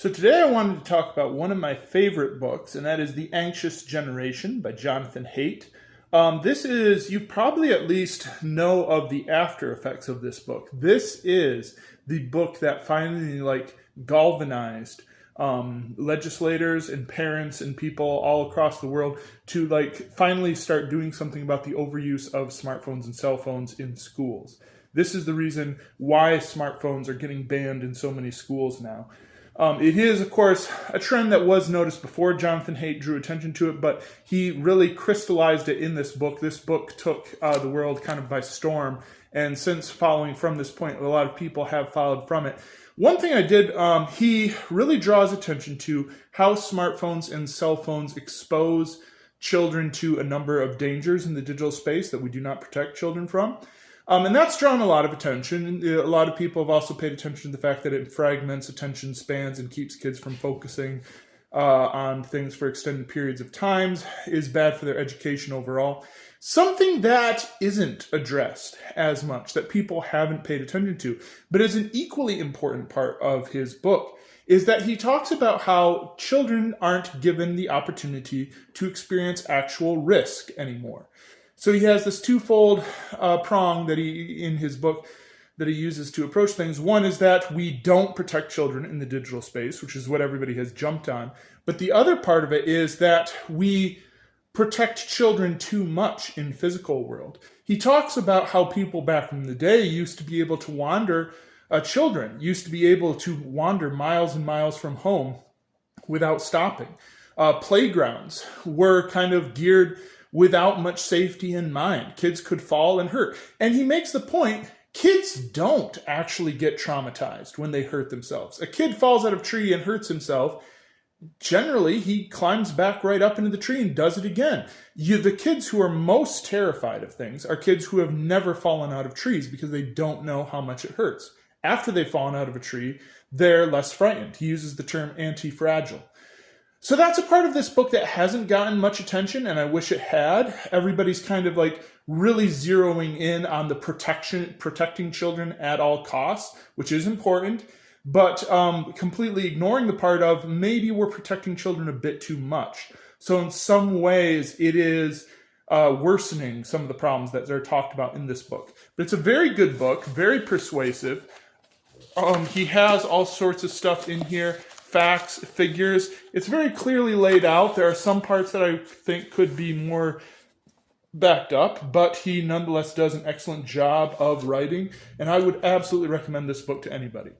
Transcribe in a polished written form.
So today I wanted to talk about one of my favorite books, and that is The Anxious Generation by Jonathon Haidt. You probably at least know of the after effects of this book. This is the book that finally galvanized legislators and parents and people all across the world to finally start doing something about the overuse of smartphones and cell phones in schools. This is the reason why smartphones are getting banned in so many schools now. It is, of course, a trend that was noticed before Jonathon Haidt drew attention to it, but he really crystallized it in this book. This book took the world kind of by storm, and since following from this point, a lot of people have followed from it. One thing he really draws attention to how smartphones and cell phones expose children to a number of dangers in the digital space that we do not protect children from. And that's drawn a lot of attention. A lot of people have also paid attention to the fact that it fragments attention spans and keeps kids from focusing on things for extended periods of time, is bad for their education overall. Something that isn't addressed as much, that people haven't paid attention to, but is an equally important part of his book, is that he talks about how children aren't given the opportunity to experience actual risk anymore. So he has this twofold prong that in his book that he uses to approach things. One is that we don't protect children in the digital space, which is what everybody has jumped on. But the other part of it is that we protect children too much in physical world. He talks about how people back in the day used to be able to wander, children used to be able to wander miles and miles from home without stopping. Playgrounds were kind of geared without much safety in mind. Kids could fall and hurt. And he makes the point, kids don't actually get traumatized when they hurt themselves. A kid falls out of a tree and hurts himself. Generally, he climbs back right up into the tree and does it again. The kids who are most terrified of things are kids who have never fallen out of trees because they don't know how much it hurts. After they've fallen out of a tree, they're less frightened. He uses the term anti-fragile. So that's a part of this book that hasn't gotten much attention, and I wish it had. Everybody's kind of really zeroing in on the protecting children at all costs, which is important, but completely ignoring the part of maybe we're protecting children a bit too much. So in some ways, it is worsening some of the problems that are talked about in this book. But it's a very good book, very persuasive. He has all sorts of stuff in here. Facts, figures. It's very clearly laid out. There are some parts that I think could be more backed up, but he nonetheless does an excellent job of writing, and I would absolutely recommend this book to anybody.